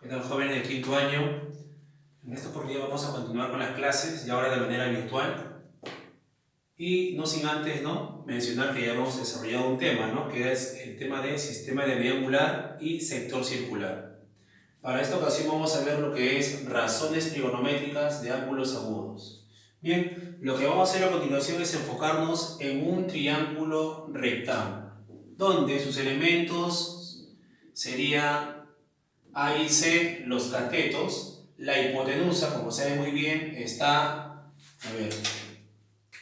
¿Qué tal, jóvenes de quinto año? En esta oportunidad vamos a continuar con las clases y ahora de manera virtual. Y no sin antes, ¿no?, mencionar que ya hemos desarrollado un tema, ¿no?, que es el tema de sistema de medida angular y sector circular. Para esta ocasión vamos a ver lo que es razones trigonométricas de ángulos agudos. Bien, lo que vamos a hacer a continuación es enfocarnos en un triángulo rectángulo, donde sus elementos serían A y C, los catetos. La hipotenusa, como saben muy bien, está, a ver,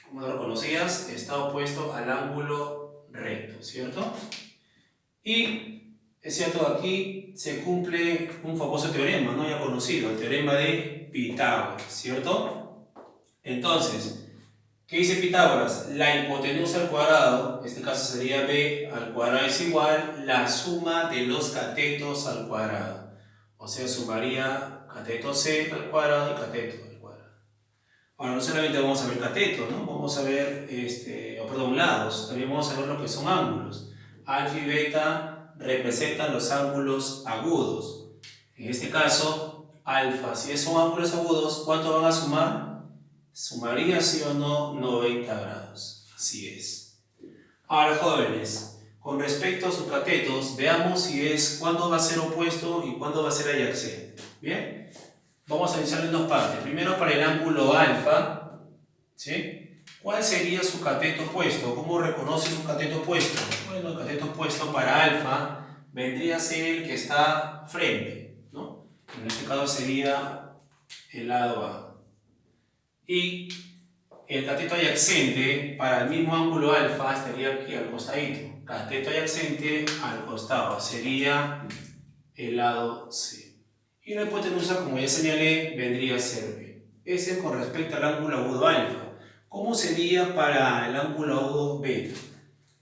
como lo conocías, está opuesto al ángulo recto, ¿cierto? Y es cierto, aquí se cumple un famoso teorema, ¿no?, ya conocido, el teorema de Pitágoras, ¿cierto? Entonces, ¿qué dice Pitágoras? La hipotenusa al cuadrado, en este caso sería b al cuadrado, es igual la suma de los catetos al cuadrado. O sea, sumaría cateto c al cuadrado y cateto al cuadrado. Ahora, no solamente vamos a ver catetos, ¿no?, vamos a ver, lados, también vamos a ver lo que son ángulos. Alfa y beta representan los ángulos agudos. En este caso, alfa, si son ángulos agudos, ¿cuánto van a sumar? Sumaría, sí o no, 90 grados. Así es. Ahora, jóvenes, con respecto a sus catetos, veamos si es cuándo va a ser opuesto y cuándo va a ser adyacente. Bien, vamos a iniciar en dos partes. Primero, para el ángulo alfa, ¿sí?, ¿cuál sería su cateto opuesto? ¿Cómo reconoce su cateto opuesto? Bueno, el cateto opuesto para alfa vendría a ser el que está frente, ¿no? En este caso sería el lado A. Y el cateto adyacente para el mismo ángulo alfa estaría aquí al costadito. Cateto adyacente al costado sería el lado C. Y la hipotenusa, como ya señalé, vendría a ser B. Ese es con respecto al ángulo agudo alfa. ¿Cómo sería para el ángulo agudo beta?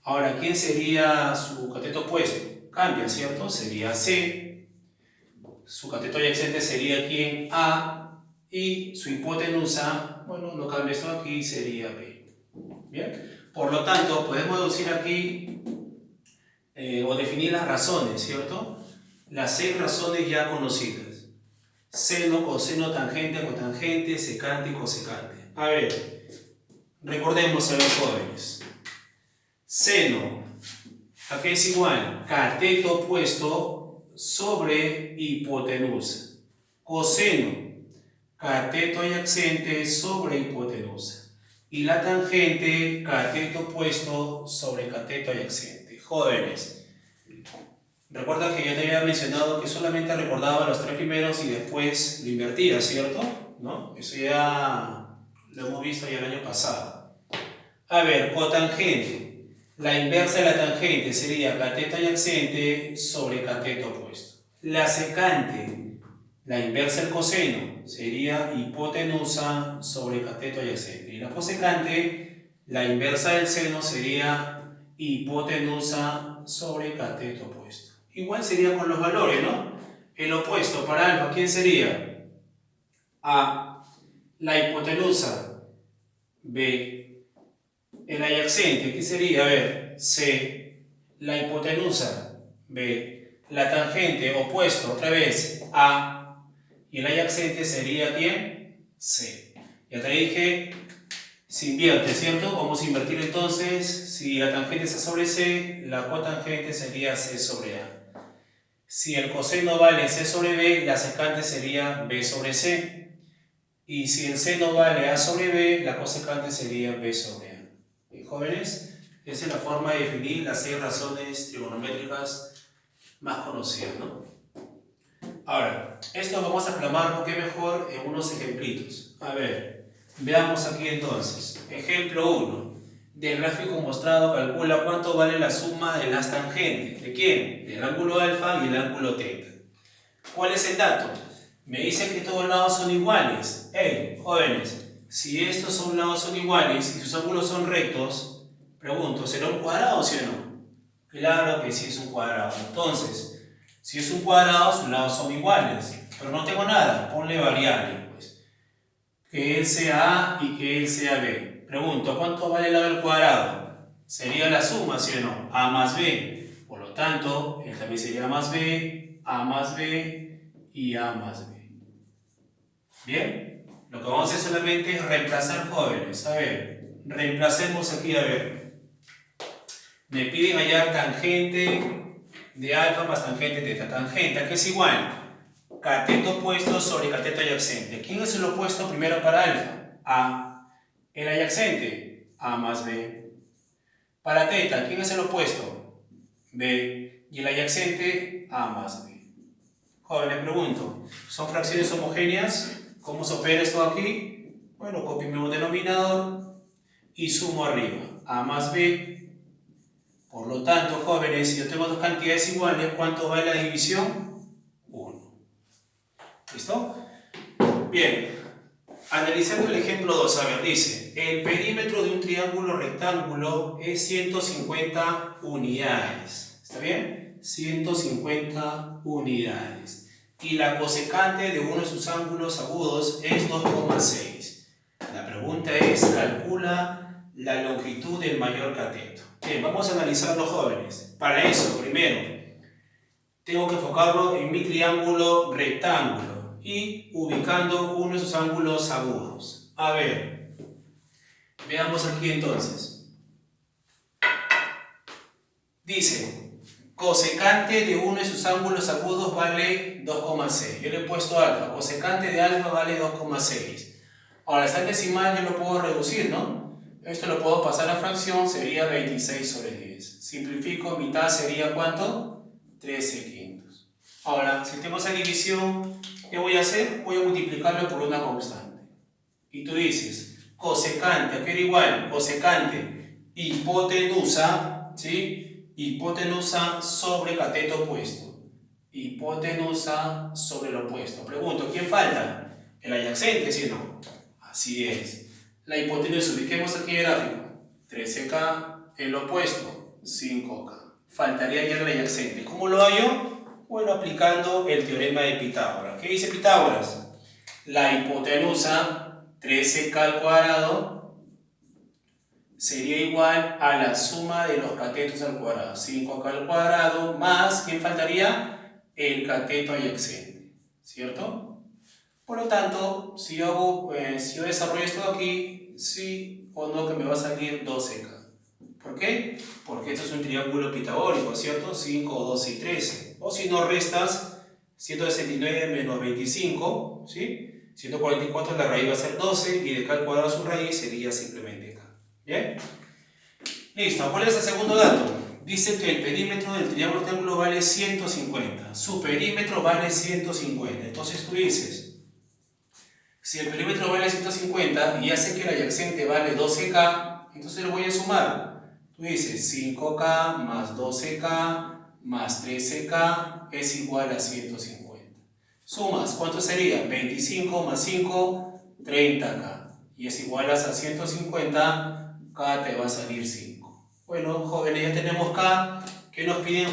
Ahora, ¿quién sería su cateto opuesto? Cambia, ¿cierto? Sería C. Su cateto adyacente sería ¿quién? A. Y su hipotenusa, bueno, no cambia esto aquí, sería B. Bien, por lo tanto, podemos deducir aquí o definir las razones, ¿cierto? Las 6 razones ya conocidas: seno, coseno, tangente, cotangente, secante y cosecante. A ver, recordemos a los jóvenes. Seno, ¿a qué es igual? Cateto opuesto sobre hipotenusa. Coseno, cateto adyacente sobre hipotenusa. Y la tangente, cateto opuesto sobre cateto adyacente. Jóvenes, recuerda que yo te había mencionado que solamente recordaba los 3 primeros y después lo invertía, ¿cierto? ¿No? Eso ya lo hemos visto ya el año pasado. A ver, cotangente. La inversa de la tangente sería cateto adyacente sobre cateto opuesto. La secante, la inversa del coseno, sería hipotenusa sobre cateto adyacente. Y la cosecante, la inversa del seno, sería hipotenusa sobre cateto opuesto. Igual sería con los valores, ¿no? El opuesto para alfa, ¿quién sería? A. La hipotenusa. B. El adyacente, ¿qué sería? A ver, C. La hipotenusa. B. La tangente, opuesto, otra vez, A. Y el adyacente sería ¿quién? C. Ya te dije, se invierte, ¿cierto? Vamos a invertir entonces. Si la tangente es A sobre C, la cotangente sería C sobre A. Si el coseno vale C sobre B, la secante sería B sobre C. Y si el seno vale A sobre B, la cosecante sería B sobre A. Bien, jóvenes, esa es la forma de definir las 6 razones trigonométricas más conocidas, ¿no? Ahora, esto vamos a plasmarlo, qué mejor, en unos ejemplitos. A ver, veamos aquí entonces. Ejemplo 1. Del gráfico mostrado, calcula cuánto vale la suma de las tangentes. ¿De quién? Del ángulo alfa y el ángulo teta. ¿Cuál es el dato? Me dicen que todos lados son iguales. Hey, jóvenes, si estos son lados son iguales y sus ángulos son rectos, pregunto, ¿será un cuadrado, sí o no? Claro que sí es un cuadrado. Entonces, si es un cuadrado, sus lados son iguales. Pero no tengo nada, ponle variable, pues. Que él sea A y que él sea B. Pregunto, ¿cuánto vale el lado del cuadrado? Sería la suma, ¿sí o no? A más B. Por lo tanto, él también sería más B, A más B, y A más B. Bien, lo que vamos a hacer solamente es reemplazar, jóvenes. A ver, reemplacemos aquí, a ver. Me piden hallar tangente de alfa más tangente de teta. Tangente, ¿a qué es igual? Cateto opuesto sobre cateto adyacente. ¿Quién es el opuesto primero para alfa? A. El adyacente, A más B. Para teta, ¿quién es el opuesto? B. Y el adyacente, A más B. Jóvenes, pregunto, ¿son fracciones homogéneas? ¿Cómo se opera esto aquí? Bueno, copio el mismo denominador y sumo arriba, A más B. Por lo tanto, jóvenes, si yo tengo dos cantidades iguales, ¿cuánto vale la división? 1. ¿Listo? Bien, analizando el ejemplo 2, a ver, dice, el perímetro de un triángulo rectángulo es 150 unidades. ¿Está bien? 150 unidades. Y la cosecante de uno de sus ángulos agudos es 2,6. La pregunta es, calcula la longitud del mayor cateto. Bien, vamos a analizarlo, jóvenes. Para eso, primero, tengo que enfocarlo en mi triángulo rectángulo y ubicando uno de sus ángulos agudos. A ver, veamos aquí entonces. Dice, cosecante de uno de sus ángulos agudos vale 2,6. Yo le he puesto alfa. Cosecante de alfa vale 2,6. Ahora, esta decimal yo lo puedo reducir, ¿no? Esto lo puedo pasar a fracción, sería 26 sobre 10. Simplifico, mitad sería ¿cuánto? 13 quintos. Ahora, si tengo esa división, ¿qué voy a hacer? Voy a multiplicarlo por una constante. Y tú dices, cosecante, ¿a qué era igual? Cosecante, hipotenusa, ¿sí? Hipotenusa sobre cateto opuesto. Hipotenusa sobre el opuesto. Pregunto, ¿quién falta? El adyacente, ¿sí o no? Así es. La hipotenusa, ubiquemos aquí el gráfico. 13K, el opuesto, 5K. Faltaría ya el adyacente. ¿Cómo lo hallo? Bueno, aplicando el teorema de Pitágoras. ¿Qué dice Pitágoras? La hipotenusa, 13K al cuadrado, sería igual a la suma de los catetos al cuadrado. 5K al cuadrado más, ¿quién faltaría? El cateto adyacente. ¿Cierto? Por lo tanto, si yo desarrollo esto aquí, sí o no que me va a salir 12K. ¿Por qué? Porque esto es un triángulo pitagórico, ¿cierto? 5, 12 y 13. O si no restas 169 menos 25, ¿sí? 144 la raíz va a ser 12 y de K al cuadrado su raíz sería simplemente K. ¿Bien? Listo, ¿cuál es el segundo dato? Dice que el perímetro del triángulo vale 150. Su perímetro vale 150. Entonces tú dices, si el perímetro vale 150 y hace que el adyacente vale 12K, entonces lo voy a sumar. Tú dices 5K más 12K más 13K es igual a 150. Sumas, ¿cuánto sería? 25 más 5, 30K. Y es igual a 150, K te va a salir 5. Bueno, jóvenes, ya tenemos K. ¿Qué nos piden?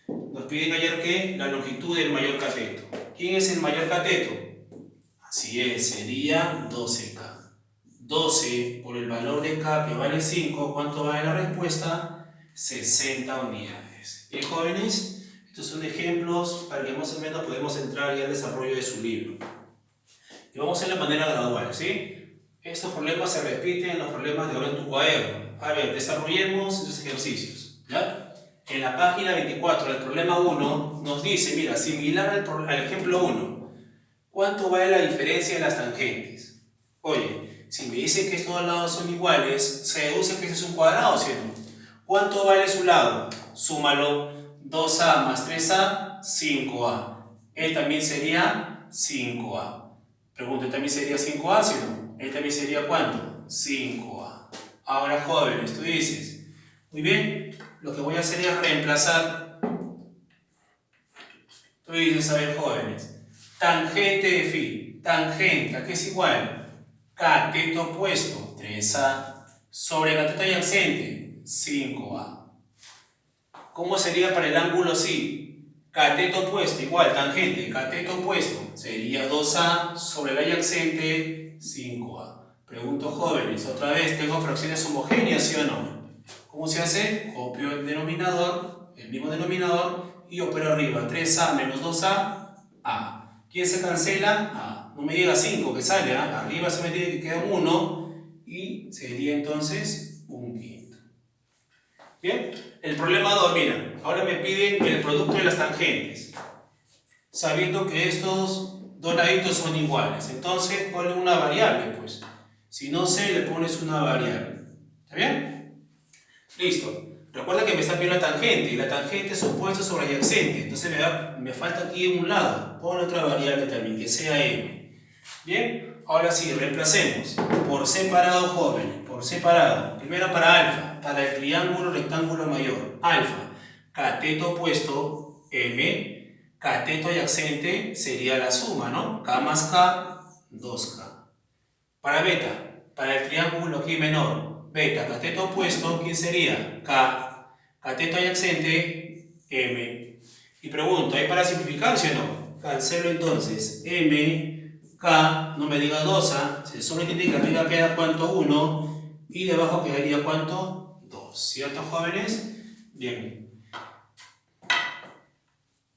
Nos piden hallar ¿qué? La longitud del mayor cateto. ¿Quién es el mayor cateto? Así es, sería 12K. 12 por el valor de K que vale 5, ¿cuánto vale la respuesta? 60 unidades. Bien, jóvenes, estos son ejemplos para que más o menos podamos entrar ya al desarrollo de su libro. Y vamos a hacer de manera gradual, ¿sí? Estos problemas se repiten en los problemas de ahora en tu cuaderno. A ver, desarrollemos esos ejercicios, ¿ya? En la página 24 del problema 1 nos dice, mira, similar al ejemplo 1. ¿Cuánto vale la diferencia de las tangentes? Oye, si me dice que estos dos lados son iguales, se deduce que ese es un cuadrado, ¿cierto? ¿Cuánto vale su lado? Súmalo. 2A más 3A, 5A. Él también sería 5A. Pregunto, ¿también sería 5A, sí o no? Él también sería ¿cuánto? 5A. Ahora, jóvenes, tú dices, muy bien, lo que voy a hacer es reemplazar. Tú dices, a ver, jóvenes, tangente de phi, tangente, ¿a qué es igual? Cateto opuesto, 3A, sobre cateto adyacente, 5A. ¿Cómo sería para el ángulo psi? Cateto opuesto, igual, tangente, cateto opuesto, sería 2A sobre el adyacente, 5A. Pregunto, jóvenes, otra vez, ¿tengo fracciones homogéneas, sí o no? ¿Cómo se hace? Copio el denominador, el mismo denominador, y opero arriba, 3A menos 2A, A. ¿Quién se cancela? A. No me diga 5 que sale, ¿ah? Arriba se me tiene que quedar 1 y sería entonces un quinto. Bien, el problema 2, mira, ahora me piden el producto de las tangentes, sabiendo que estos dos laditos son iguales. Entonces ponle una variable, pues. Si no sé, le pones una variable. ¿Está bien? Listo. Recuerda que me está pidiendo la tangente, y la tangente es opuesta sobre adyacente. Entonces me falta aquí en un lado. Pon otra variable también, que sea m. Bien, ahora sí, reemplacemos. Por separado, jóvenes, por separado. Primero para alfa, para el triángulo rectángulo mayor. Alfa, cateto opuesto, m. Cateto adyacente sería la suma, ¿no? K más K, 2K. Para beta, para el triángulo aquí menor. Beta, cateto opuesto, ¿quién sería? K. Cateto adyacente, M. Y pregunto, ¿hay para simplificar, sí o no? Cancelo entonces M, K, no me diga 2, ¿ah? Se solo entiende que arriba queda cuánto, 1, y debajo quedaría cuánto, 2. ¿Cierto, jóvenes? Bien.